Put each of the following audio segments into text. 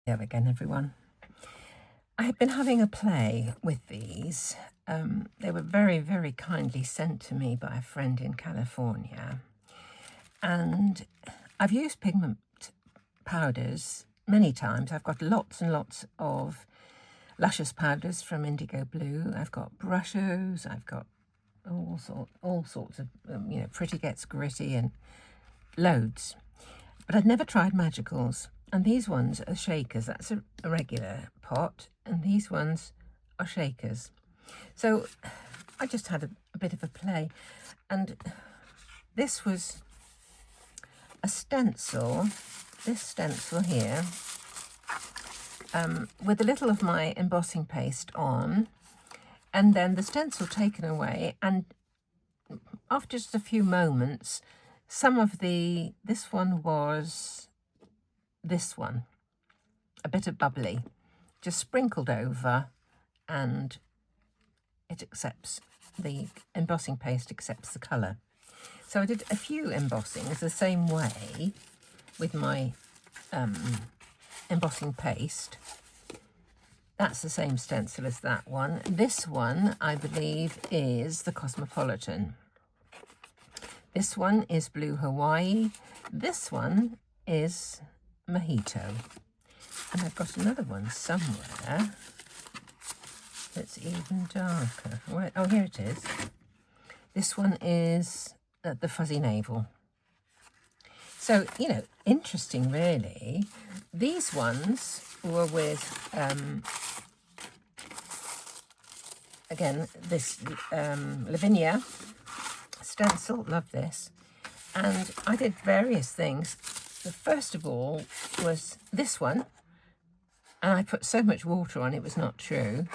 Hello again, everyone. I have been having a play with these. They were very, very kindly sent to me by a friend in California. And I've used pigment powders many times. I've got lots and lots of luscious powders from Indigo Blue. I've got brushes. I've got all sorts of, Pretty Gets Gritty and loads. But I'd never tried magicals. And these ones are shakers. That's a regular pot. And these ones are shakers. So I just had a bit of a play. And this was a stencil, this stencil here, with a little of my embossing paste on. And then the stencil taken away. And after just a few moments, this one was this one, a bit of bubbly, just sprinkled over, and it accepts, the embossing paste accepts the colour. So I did a few embossings the same way with my embossing paste. That's the same stencil as that one. This one, I believe, is the Cosmopolitan. This one is Blue Hawaii. This one is Mojito. And I've got another one somewhere that's even darker. Oh, here it is. This one is the Fuzzy Navel. So, interesting really. These ones were with, again, this Lavinia Stencil, love this. And I did various things. The first of all was this one, and I put so much water on it was not true.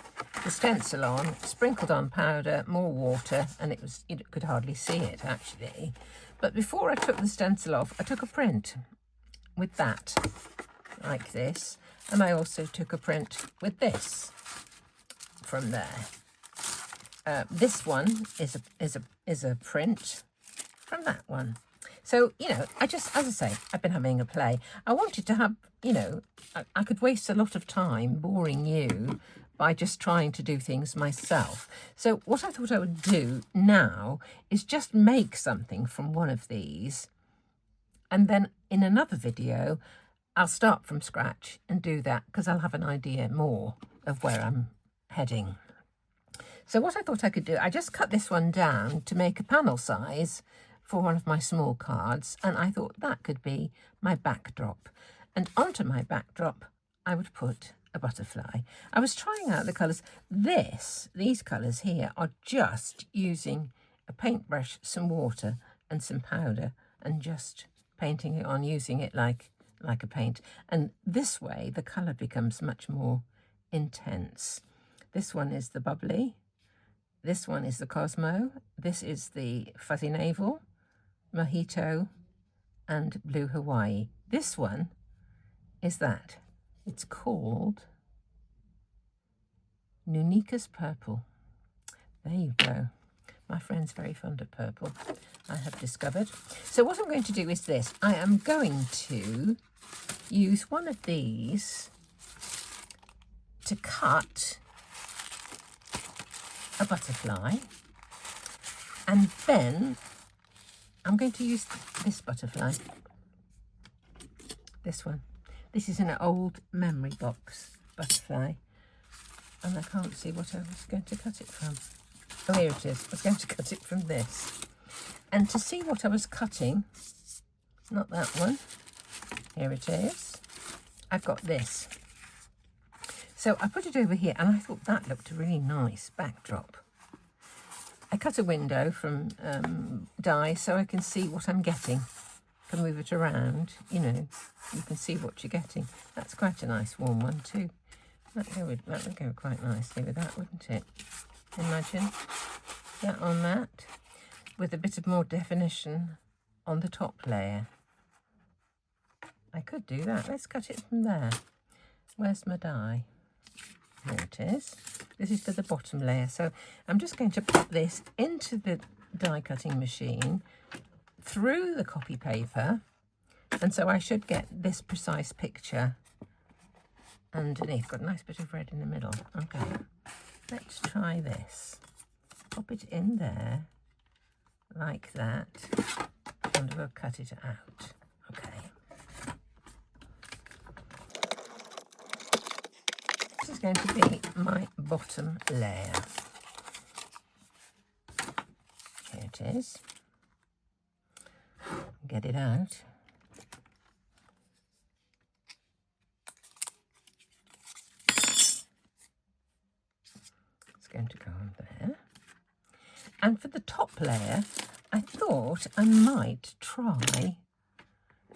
The stencil on, sprinkled on powder, more water, and you could hardly see it actually. But before I took the stencil off, I took a print with that, like this, and I also took a print with this from there. This one is a print from that one. So, as I say, I've been having a play. I wanted to have, I could waste a lot of time boring you by just trying to do things myself. So what I thought I would do now is just make something from one of these. And then in another video, I'll start from scratch and do that because I'll have an idea more of where I'm heading. So what I thought I could do, I just cut this one down to make a panel size for one of my small cards, and I thought that could be my backdrop. And onto my backdrop, I would put a butterfly. I was trying out the colours. These colours here are just using a paintbrush, some water and some powder, and just painting it on, using it like a paint. And this way, the colour becomes much more intense. This one is the bubbly. This one is the Cosmo. This is the Fuzzy Navel, Mojito, and Blue Hawaii. This one is that. It's called Nunica's Purple. There you go. My friend's very fond of purple, I have discovered. So what I'm going to do is this. I am going to use one of these to cut a butterfly, and then I'm going to use this butterfly, this one. This is an old memory box butterfly, and I can't see what I was going to cut it from. Oh, here it is. I was going to cut it from this. And to see what I was cutting, not that one, here it is, I've got this. So I put it over here, and I thought that looked a really nice backdrop. I cut a window from die so I can see what I'm getting. I can move it around, you can see what you're getting. That's quite a nice warm one too. That would go quite nicely with that, wouldn't it? Imagine that on that, with a bit of more definition on the top layer. I could do that. Let's cut it from there. Where's my die? Here it is. This is for the bottom layer. So I'm just going to put this into the die cutting machine through the copy paper, and so I should get this precise picture underneath. Got a nice bit of red in the middle. Okay, let's try this. Pop it in there like that, and we'll cut it out. Okay. This is going to be my bottom layer. Here it is. Get it out. It's going to go on there. And for the top layer, I thought I might try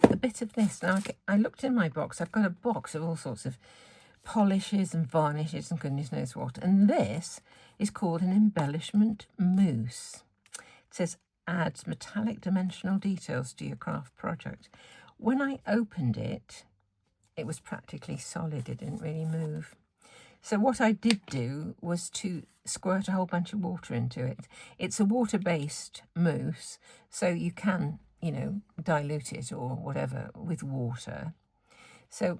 a bit of this. Now, I looked in my box. I've got a box of all sorts of polishes and varnishes and goodness knows what. And this is called an embellishment mousse. It says, adds metallic dimensional details to your craft project. When I opened it, it was practically solid. It didn't really move. So what I did do was to squirt a whole bunch of water into it. It's a water-based mousse, so you can, you know, dilute it or whatever with water. So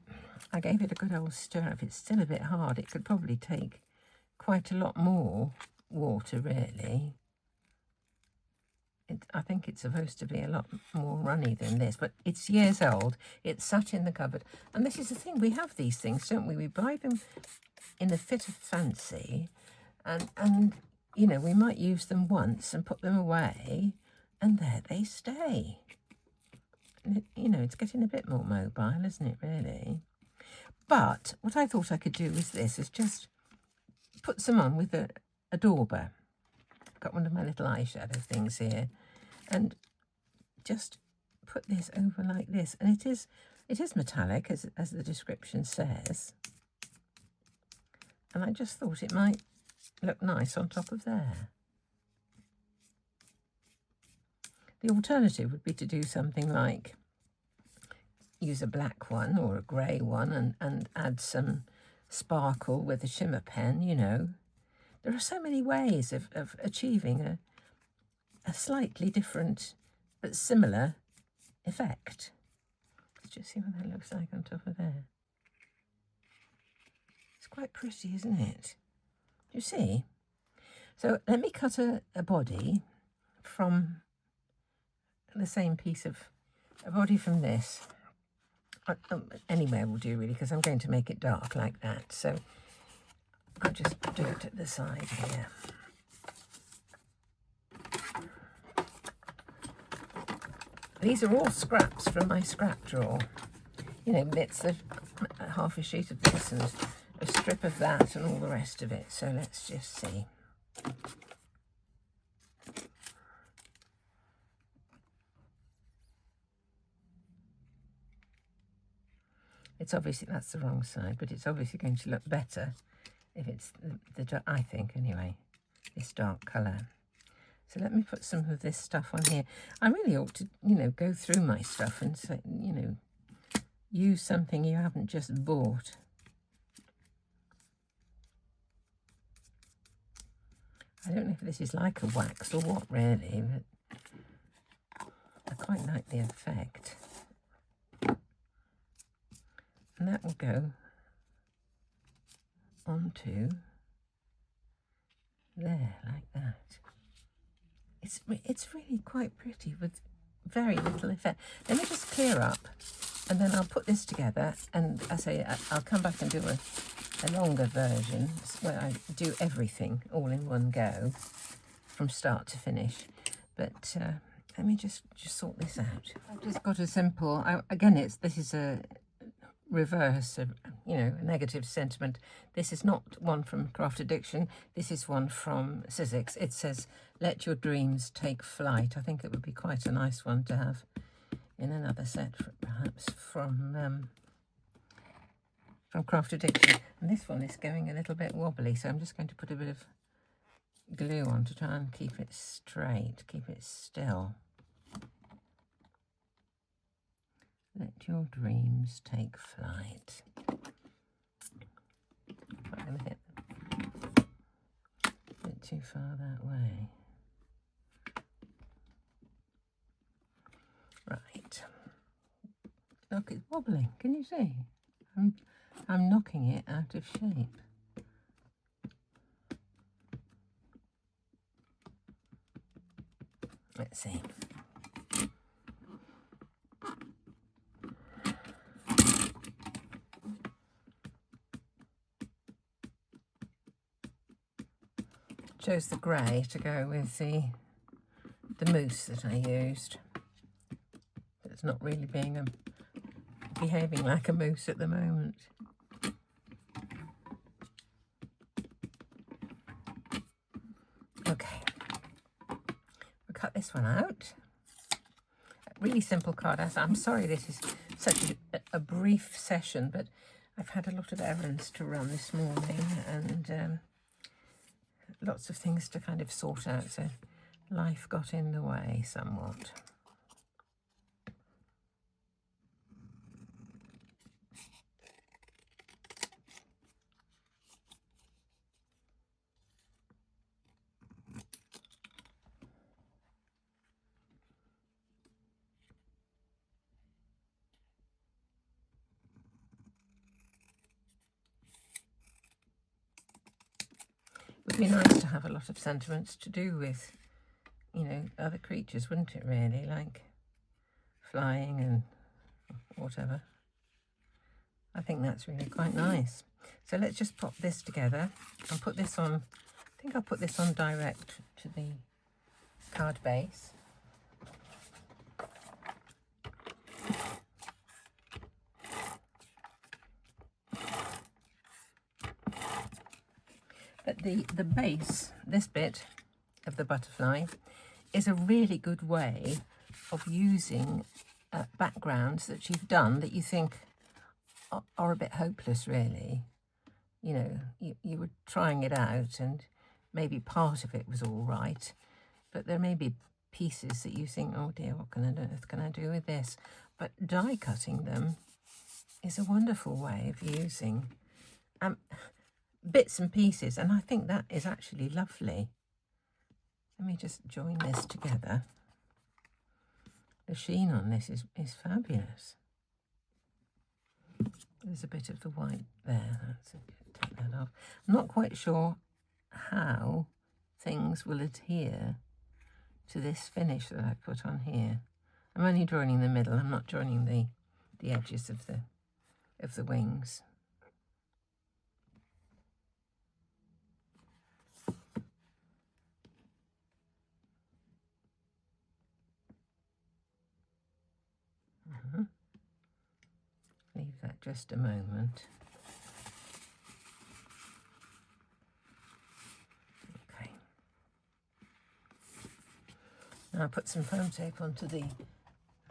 I gave it a good old stir. If it's still a bit hard, it could probably take quite a lot more water, really. I think it's supposed to be a lot more runny than this, but it's years old. It's sat in the cupboard. And this is the thing, we have these things, don't we? We buy them in the fit of fancy, and you know, we might use them once and put them away, and there they stay. And you know, it's getting a bit more mobile, isn't it, really? But what I thought I could do with this is just put some on with a dauber. I've got one of my little eyeshadow things here, and just put this over like this. And it is metallic, as the description says. And I just thought it might look nice on top of there. The alternative would be to do something like use a black one or a grey one and add some sparkle with a shimmer pen, you know. There are so many ways of achieving a slightly different but similar effect. Let's just see what that looks like on top of there. It's quite pretty, isn't it? You see? So let me cut a body from the same piece of a body from this. Anywhere will do, really, because I'm going to make it dark like that. So I'll just do it at the side here. These are all scraps from my scrap drawer. You know, bits of half a sheet of this and a strip of that and all the rest of it. So let's just see. It's obviously, that's the wrong side, but it's obviously going to look better if it's the I think anyway, this dark colour. So let me put some of this stuff on here. I really ought to, you know, go through my stuff and say, you know, use something you haven't just bought. I don't know if this is like a wax or what, really, but I quite like the effect. And that will go onto there, like that. It's really quite pretty with very little effect. Let me just clear up, and then I'll put this together, and I say I'll come back and do a longer version where I do everything all in one go from start to finish. But let me just sort this out. I've just got a simple, again, this is a reverse of, you know, a negative sentiment. This is not one from Craft Addiction. This is one from Sizzix. It says, let your dreams take flight. I think it would be quite a nice one to have in another set, perhaps from Craft Addiction. And this one is going a little bit wobbly, so I'm just going to put a bit of glue on to try and keep it straight, keep it still. Let your dreams take flight. I'm going to hit a bit too far that way. Right. Look, it's wobbling. Can you see? I'm knocking it out of shape. Let's see. Chose the grey to go with the mousse that I used. But it's not really behaving like a mousse at the moment. Okay, we'll cut this one out. Really simple card. I'm sorry this is such a brief session, but I've had a lot of errands to run this morning and lots of things to kind of sort out, so life got in the way somewhat. It would be nice to have a lot of sentiments to do with, you know, other creatures, wouldn't it really? Like flying and whatever. I think that's really quite nice. So let's just pop this together and put this on. I think I'll put this on direct to the card base. But the base, this bit of the butterfly, is a really good way of using backgrounds that you've done that you think are a bit hopeless, really. You know, you were trying it out and maybe part of it was all right, but there may be pieces that you think, oh dear, what on earth can I do with this? But die cutting them is a wonderful way of using bits and pieces, and I think that is actually lovely. Let me just join this together. The sheen on this is fabulous. There's a bit of the white there. That's it. Take that off. I'm not quite sure how things will adhere to this finish that I put on here. I'm only joining the middle. I'm not joining the edges of the wings. Leave that just a moment. Okay. Now I'll put some foam tape onto the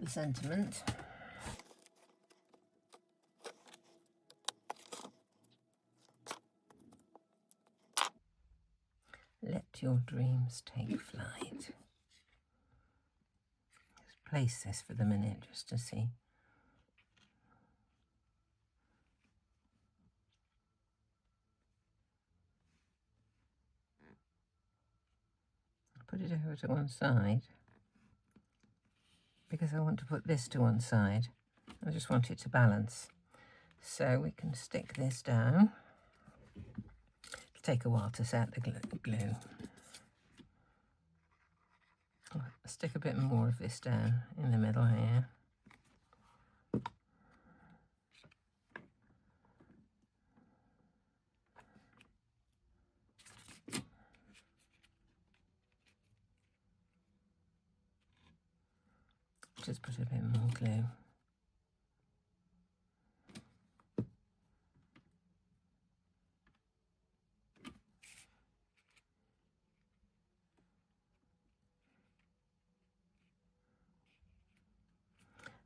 sentiment. Let your dreams take flight. Just place this for the minute just to see. Put it over to one side because I want to put this to one side. I just want it to balance. So we can stick this down. It'll take a while to set the glue. I'll stick a bit more of this down in the middle here. Just put a bit more glue.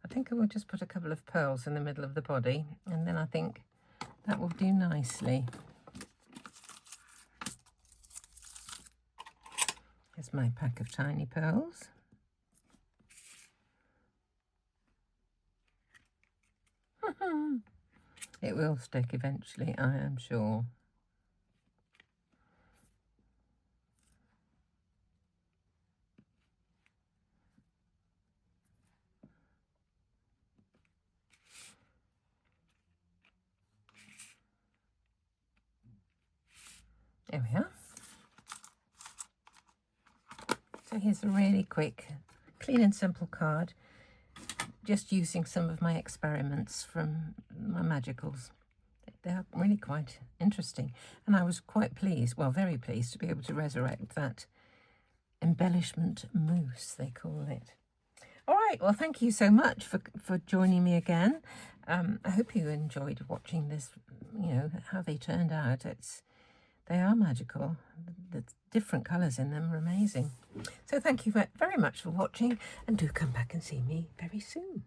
I think I will just put a couple of pearls in the middle of the body, and then I think that will do nicely. Here's my pack of tiny pearls. It will stick eventually, I am sure. There we are. So here's a really quick, clean and simple card, just using some of my experiments from my magicals. They're really quite interesting. And I was quite pleased, well, very pleased to be able to resurrect that embellishment mousse, they call it. All right, well, thank you so much for joining me again. I hope you enjoyed watching this, you know, how they turned out. They are magical. The different colours in them are amazing. So thank you very much for watching, and do come back and see me very soon.